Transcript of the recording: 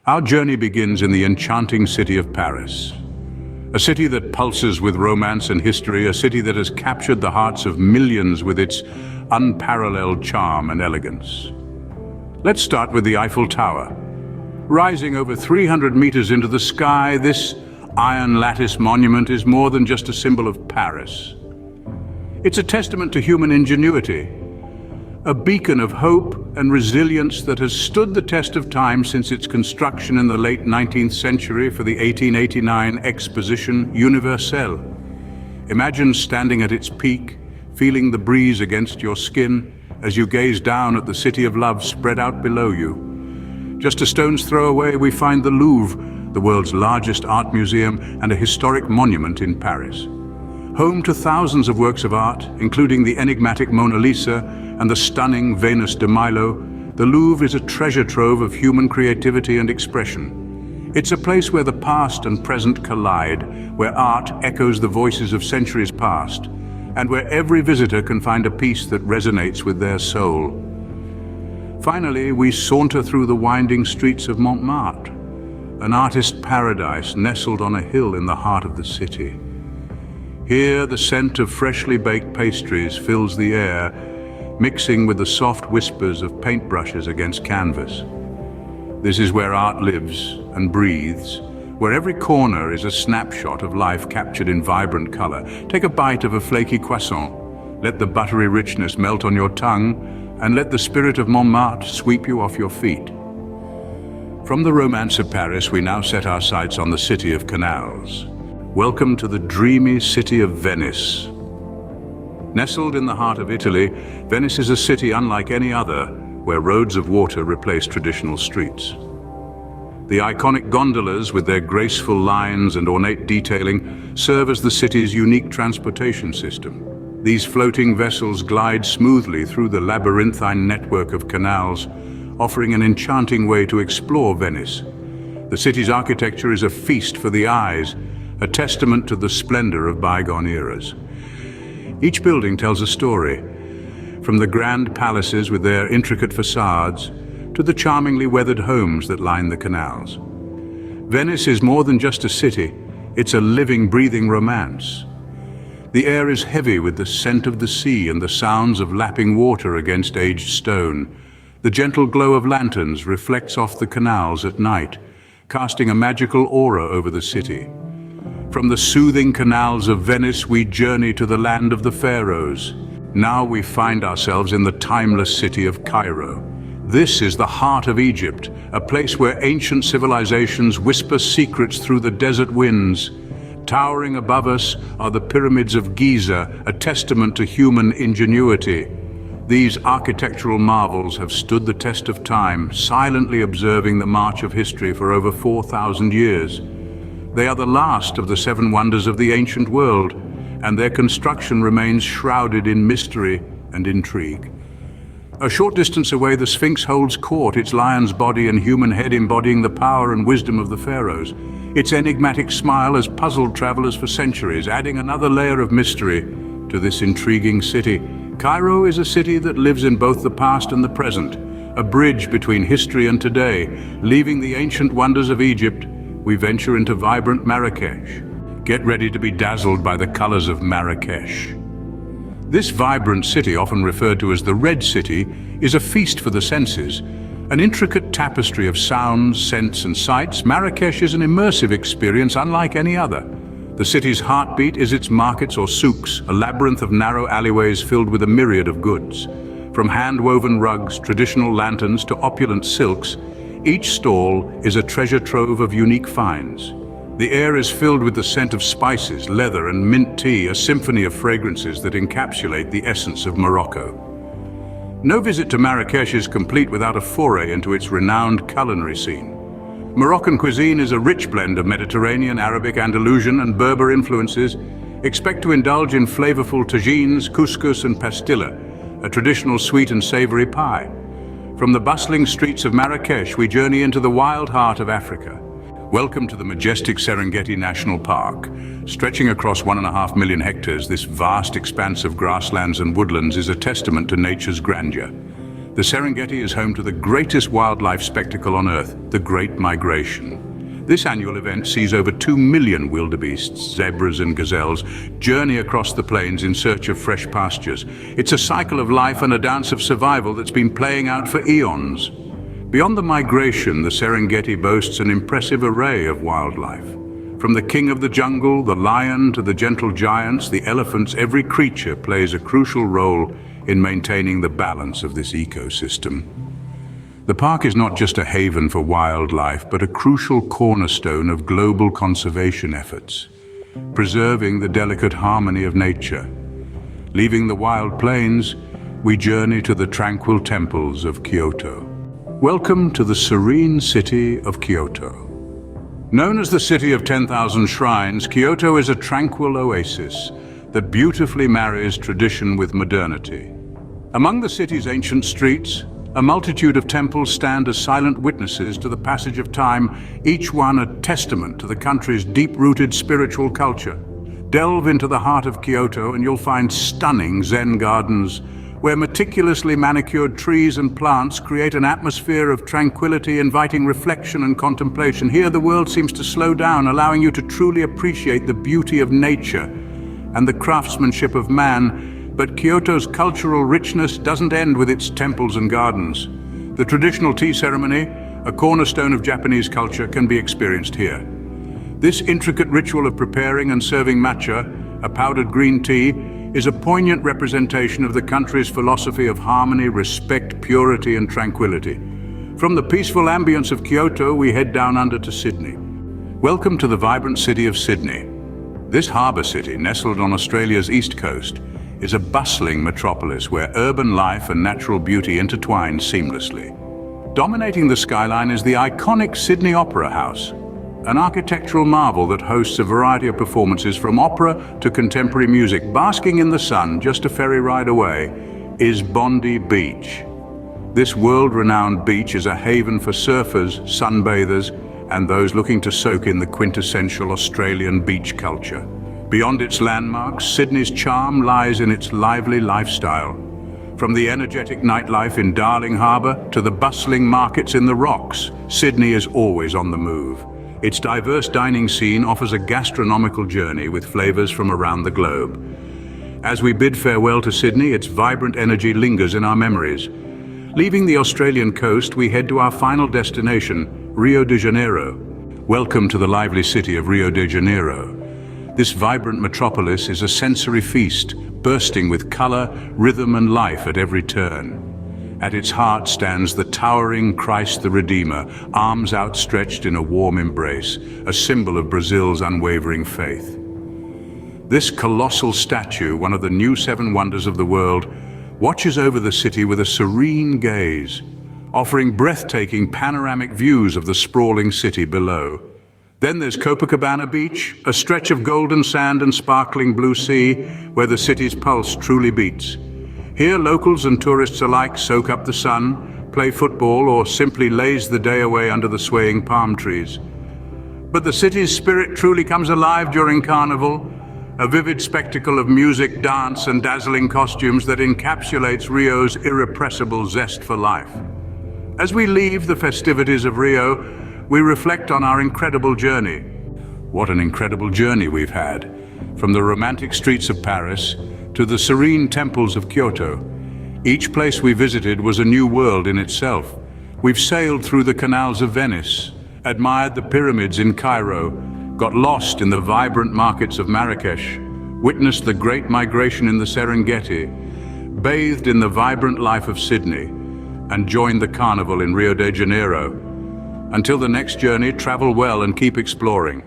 Our journey begins in the enchanting city of Paris. A city that pulses with romance and history, a city that has captured the hearts of millions with its unparalleled charm and elegance. Let's start with the Eiffel Tower. Rising over 300 meters into the sky, this iron lattice monument is more than just a symbol of Paris. It's a testament to human ingenuity, a beacon of hope and resilience that has stood the test of time since its construction in the late 19th century for the 1889 Exposition Universelle. Imagine standing at its peak, feeling the breeze against your skin as you gaze down at the city of love spread out below you. Just a stone's throw away, we find the Louvre, the world's largest art museum and a historic monument in Paris. Home to thousands of works of art, including the enigmatic Mona Lisa and the stunning Venus de Milo, the Louvre is a treasure trove of human creativity and expression. It's a place where the past and present collide, where art echoes the voices of centuries past, and where every visitor can find a piece that resonates with their soul. Finally, we saunter through the winding streets of Montmartre, an artist's paradise nestled on a hill in the heart of the city. Here, the scent of freshly baked pastries fills the air, mixing with the soft whispers of paintbrushes against canvas. This is where art lives and breathes, where every corner is a snapshot of life captured in vibrant color. Take a bite of a flaky croissant, let the buttery richness melt on your tongue, and let the spirit of Montmartre sweep you off your feet. From the romance of Paris, we now set our sights on the city of canals. Welcome to the dreamy city of Venice. Nestled in the heart of Italy, Venice is a city unlike any other, where roads of water replace traditional streets. The iconic gondolas, with their graceful lines and ornate detailing, serve as the city's unique transportation system. These floating vessels glide smoothly through the labyrinthine network of canals, offering an enchanting way to explore Venice. The city's architecture is a feast for the eyes, a testament to the splendor of bygone eras. Each building tells a story, from the grand palaces with their intricate facades to the charmingly weathered homes that line the canals. Venice is more than just a city, it's a living, breathing romance. The air is heavy with the scent of the sea and the sounds of lapping water against aged stone. The gentle glow of lanterns reflects off the canals at night, casting a magical aura over the city. From the soothing canals of Venice, we journey to the land of the pharaohs. Now we find ourselves in the timeless city of Cairo. This is the heart of Egypt, a place where ancient civilizations whisper secrets through the desert winds. Towering above us are the pyramids of Giza, a testament to human ingenuity. These architectural marvels have stood the test of time, silently observing the march of history for over 4,000 years. They are the last of the seven wonders of the ancient world, and their construction remains shrouded in mystery and intrigue. A short distance away, the Sphinx holds court, its lion's body and human head embodying the power and wisdom of the pharaohs. Its enigmatic smile has puzzled travelers for centuries, adding another layer of mystery to this intriguing city. Cairo is a city that lives in both the past and the present, a bridge between history and today. Leaving the ancient wonders of Egypt, we venture into vibrant Marrakesh. Get ready to be dazzled by the colors of Marrakesh. This vibrant city, often referred to as the Red City, is a feast for the senses. An intricate tapestry of sounds, scents, and sights, Marrakesh is an immersive experience unlike any other. The city's heartbeat is its markets or souks, a labyrinth of narrow alleyways filled with a myriad of goods. From hand-woven rugs, traditional lanterns, to opulent silks, each stall is a treasure trove of unique finds. The air is filled with the scent of spices, leather, and mint tea, a symphony of fragrances that encapsulate the essence of Morocco. No visit to Marrakesh is complete without a foray into its renowned culinary scene. Moroccan cuisine is a rich blend of Mediterranean, Arabic, Andalusian, and Berber influences. Expect to indulge in flavorful tagines, couscous, and pastilla, a traditional sweet and savory pie. From the bustling streets of Marrakesh, we journey into the wild heart of Africa. Welcome to the majestic Serengeti National Park. Stretching across 1.5 million hectares, this vast expanse of grasslands and woodlands is a testament to nature's grandeur. The Serengeti is home to the greatest wildlife spectacle on Earth, the Great Migration. This annual event sees over 2 million wildebeests, zebras and gazelles journey across the plains in search of fresh pastures. It's a cycle of life and a dance of survival that's been playing out for eons. Beyond the migration, the Serengeti boasts an impressive array of wildlife. From the king of the jungle, the lion, to the gentle giants, the elephants, every creature plays a crucial role in maintaining the balance of this ecosystem. The park is not just a haven for wildlife, but a crucial cornerstone of global conservation efforts, preserving the delicate harmony of nature. Leaving the wild plains, we journey to the tranquil temples of Kyoto. Welcome to the serene city of Kyoto. Known as the City of 10,000 Shrines, Kyoto is a tranquil oasis that beautifully marries tradition with modernity. Among the city's ancient streets, a multitude of temples stand as silent witnesses to the passage of time, each one a testament to the country's deep-rooted spiritual culture. Delve into the heart of Kyoto and you'll find stunning Zen gardens, where meticulously manicured trees and plants create an atmosphere of tranquility, inviting reflection and contemplation. Here, the world seems to slow down, allowing you to truly appreciate the beauty of nature and the craftsmanship of man. But Kyoto's cultural richness doesn't end with its temples and gardens. The traditional tea ceremony, a cornerstone of Japanese culture, can be experienced here. This intricate ritual of preparing and serving matcha, a powdered green tea, is a poignant representation of the country's philosophy of harmony, respect, purity, and tranquility. From the peaceful ambience of Kyoto, we head down under to Sydney. Welcome to the vibrant city of Sydney. This harbour city, nestled on Australia's east coast, is a bustling metropolis where urban life and natural beauty intertwine seamlessly. Dominating the skyline is the iconic Sydney Opera House, an architectural marvel that hosts a variety of performances from opera to contemporary music. Basking in the sun, just a ferry ride away, is Bondi Beach. This world-renowned beach is a haven for surfers, sunbathers, and those looking to soak in the quintessential Australian beach culture. Beyond its landmarks, Sydney's charm lies in its lively lifestyle. From the energetic nightlife in Darling Harbour to the bustling markets in the Rocks, Sydney is always on the move. Its diverse dining scene offers a gastronomical journey with flavours from around the globe. As we bid farewell to Sydney, its vibrant energy lingers in our memories. Leaving the Australian coast, we head to our final destination, Rio de Janeiro. Welcome to the lively city of Rio de Janeiro. This vibrant metropolis is a sensory feast, bursting with colour, rhythm and life at every turn. At its heart stands the towering Christ the Redeemer, arms outstretched in a warm embrace, a symbol of Brazil's unwavering faith. This colossal statue, one of the new 7 wonders of the world, watches over the city with a serene gaze, offering breathtaking panoramic views of the sprawling city below. Then there's Copacabana Beach, a stretch of golden sand and sparkling blue sea, where the city's pulse truly beats. Here, locals and tourists alike soak up the sun, play football, or simply laze the day away under the swaying palm trees. But the city's spirit truly comes alive during Carnival, a vivid spectacle of music, dance, and dazzling costumes that encapsulates Rio's irrepressible zest for life. As we leave the festivities of Rio, we reflect on our incredible journey. What an incredible journey we've had, from the romantic streets of Paris to the serene temples of Kyoto. Each place we visited was a new world in itself. We've sailed through the canals of Venice, admired the pyramids in Cairo, got lost in the vibrant markets of Marrakesh, witnessed the Great Migration in the Serengeti, bathed in the vibrant life of Sydney, and joined the Carnival in Rio de Janeiro. Until the next journey, travel well and keep exploring.